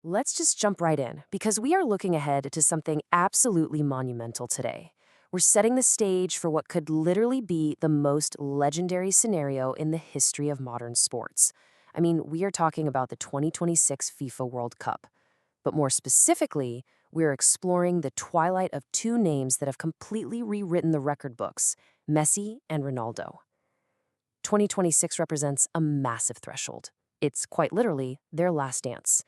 Let's just jump right in, because we are looking ahead to something absolutely monumental today. We're setting the stage for what could literally be the most legendary scenario in the history of modern sports. I mean, we are talking about the 2026 FIFA World Cup. But more specifically, we're exploring the twilight of two names that have completely rewritten the record books: Messi and Ronaldo. 2026 represents a massive threshold. It's quite literally their last dance.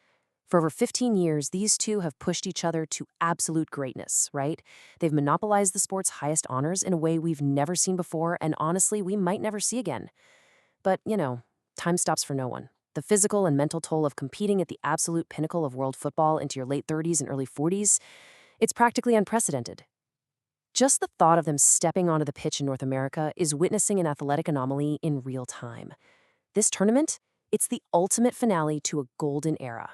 For over 15 years, these two have pushed each other to absolute greatness, right? They've monopolized the sport's highest honors in a way we've never seen before, and honestly, we might never see again. But, time stops for no one. The physical and mental toll of competing at the absolute pinnacle of world football into your late 30s and early 40s, it's practically unprecedented. Just the thought of them stepping onto the pitch in North America is witnessing an athletic anomaly in real time. This tournament, it's the ultimate finale to a golden era.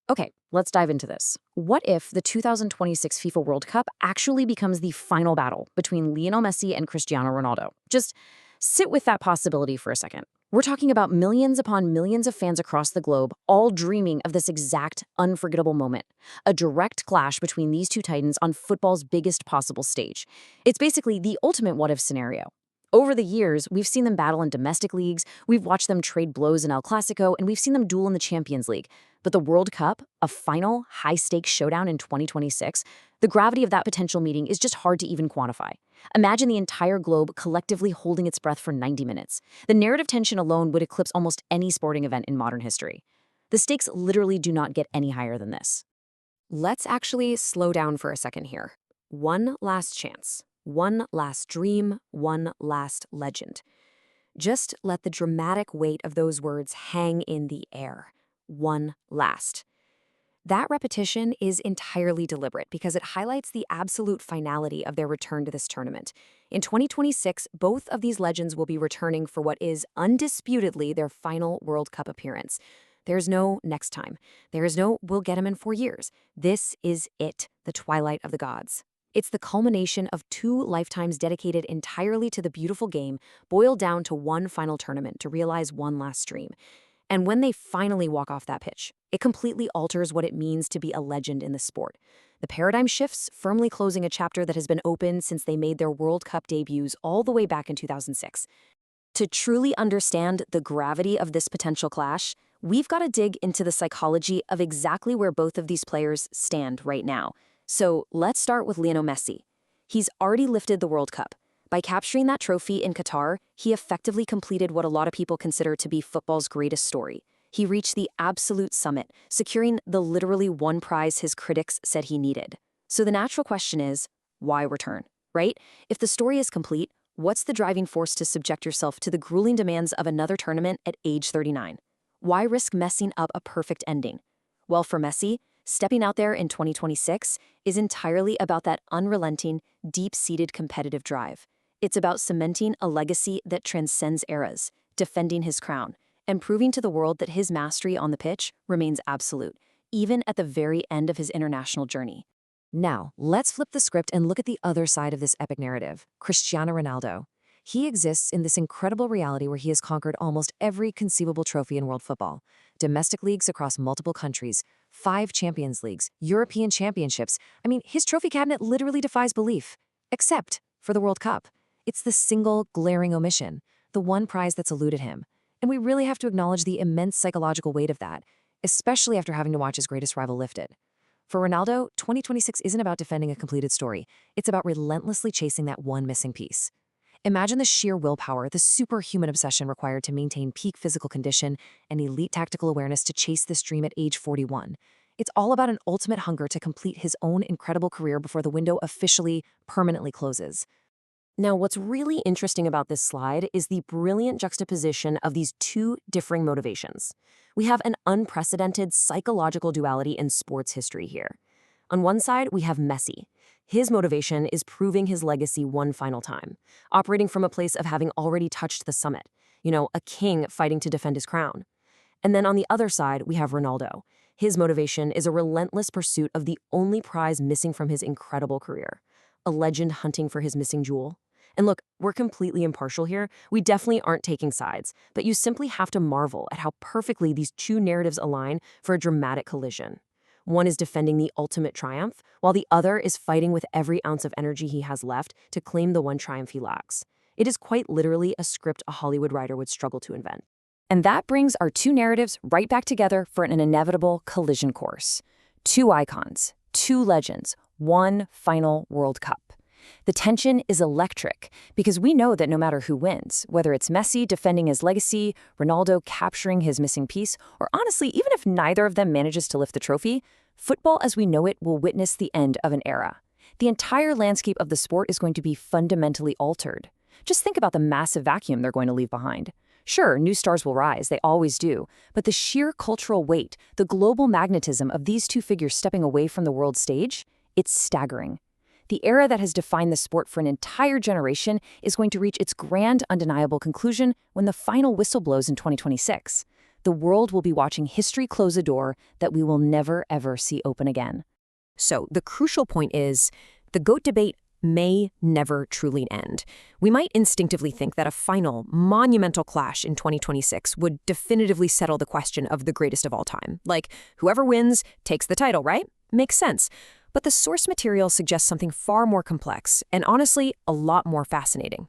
Okay, let's dive into this. What if the 2026 FIFA World Cup actually becomes the final battle between Lionel Messi and Cristiano Ronaldo? Just sit with that possibility for a second. We're talking about millions upon millions of fans across the globe, all dreaming of this exact unforgettable moment. A direct clash between these two titans on football's biggest possible stage. It's basically the ultimate what-if scenario. Over the years, we've seen them battle in domestic leagues, we've watched them trade blows in El Clasico, and we've seen them duel in the Champions League. But the World Cup, a final, high-stakes showdown in 2026, the gravity of that potential meeting is just hard to even quantify. Imagine the entire globe collectively holding its breath for 90 minutes. The narrative tension alone would eclipse almost any sporting event in modern history. The stakes literally do not get any higher than this. Let's actually slow down for a second here. One last chance, one last dream, one last legend. Just let the dramatic weight of those words hang in the air. One last. That repetition is entirely deliberate because it highlights the absolute finality of their return to this tournament. In 2026, both of these legends will be returning for what is undisputedly their final World Cup appearance. There's no next time. There is no we'll get him in 4 years. This is it, the twilight of the gods. It's the culmination of two lifetimes dedicated entirely to the beautiful game, boiled down to one final tournament to realize one last dream. And when they finally walk off that pitch, it completely alters what it means to be a legend in the sport. The paradigm shifts, firmly closing a chapter that has been open since they made their World Cup debuts all the way back in 2006. To truly understand the gravity of this potential clash, we've got to dig into the psychology of exactly where both of these players stand right now. So let's start with Lionel Messi. He's already lifted the World Cup. By capturing that trophy in Qatar, he effectively completed what a lot of people consider to be football's greatest story. He reached the absolute summit, securing the literally one prize his critics said he needed. So the natural question is, why return, right? If the story is complete, what's the driving force to subject yourself to the grueling demands of another tournament at age 39? Why risk messing up a perfect ending? Well, for Messi, stepping out there in 2026 is entirely about that unrelenting, deep-seated competitive drive. It's about cementing a legacy that transcends eras, defending his crown, and proving to the world that his mastery on the pitch remains absolute, even at the very end of his international journey. Now, let's flip the script and look at the other side of this epic narrative: Cristiano Ronaldo. He exists in this incredible reality where he has conquered almost every conceivable trophy in world football. Domestic leagues across multiple countries, 5 Champions Leagues, European championships. I mean, his trophy cabinet literally defies belief. Except for the World Cup. It's the single glaring omission, the one prize that's eluded him. And we really have to acknowledge the immense psychological weight of that, especially after having to watch his greatest rival lift it. For Ronaldo, 2026 isn't about defending a completed story. It's about relentlessly chasing that one missing piece. Imagine the sheer willpower, the superhuman obsession required to maintain peak physical condition and elite tactical awareness to chase this dream at age 41. It's all about an ultimate hunger to complete his own incredible career before the window officially, permanently closes. Now, what's really interesting about this slide is the brilliant juxtaposition of these two differing motivations. We have an unprecedented psychological duality in sports history here. On one side, we have Messi. His motivation is proving his legacy one final time, operating from a place of having already touched the summit, a king fighting to defend his crown. And then on the other side, we have Ronaldo. His motivation is a relentless pursuit of the only prize missing from his incredible career, a legend hunting for his missing jewel. And look, we're completely impartial here. We definitely aren't taking sides, but you simply have to marvel at how perfectly these two narratives align for a dramatic collision. One is defending the ultimate triumph, while the other is fighting with every ounce of energy he has left to claim the one triumph he lacks. It is quite literally a script a Hollywood writer would struggle to invent. And that brings our two narratives right back together for an inevitable collision course. Two icons, two legends, one final World Cup. The tension is electric because we know that no matter who wins, whether it's Messi defending his legacy, Ronaldo capturing his missing piece, or honestly, even if neither of them manages to lift the trophy, football as we know it will witness the end of an era. The entire landscape of the sport is going to be fundamentally altered. Just think about the massive vacuum they're going to leave behind. Sure, new stars will rise, they always do, but the sheer cultural weight, the global magnetism of these two figures stepping away from the world stage, it's staggering. The era that has defined the sport for an entire generation is going to reach its grand, undeniable conclusion when the final whistle blows in 2026. The world will be watching history close a door that we will never, ever see open again. So the crucial point is, the GOAT debate may never truly end. We might instinctively think that a final, monumental clash in 2026 would definitively settle the question of the greatest of all time. Like, whoever wins takes the title, right? Makes sense. But the source material suggests something far more complex, and honestly, a lot more fascinating.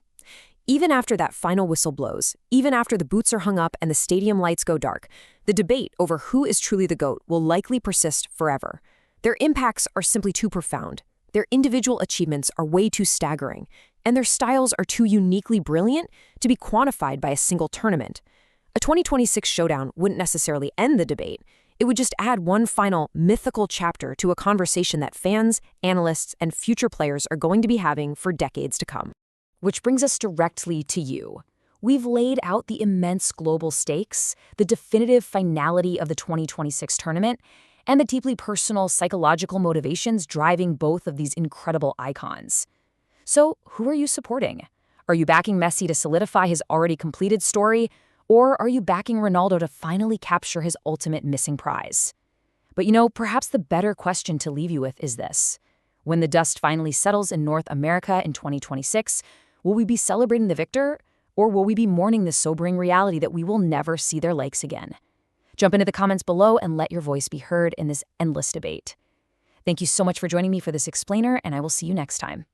Even after that final whistle blows, even after the boots are hung up and the stadium lights go dark, the debate over who is truly the GOAT will likely persist forever. Their impacts are simply too profound. Their individual achievements are way too staggering, and their styles are too uniquely brilliant to be quantified by a single tournament. A 2026 showdown wouldn't necessarily end the debate. It would just add one final mythical chapter to a conversation that fans, analysts, and future players are going to be having for decades to come. Which brings us directly to you. We've laid out the immense global stakes, the definitive finality of the 2026 tournament, and the deeply personal psychological motivations driving both of these incredible icons. So, who are you supporting? Are you backing Messi to solidify his already completed story, or are you backing Ronaldo to finally capture his ultimate missing prize? But perhaps the better question to leave you with is this. When the dust finally settles in North America in 2026, will we be celebrating the victor, or will we be mourning the sobering reality that we will never see their likes again? Jump into the comments below and let your voice be heard in this endless debate. Thank you so much for joining me for this explainer, and I will see you next time.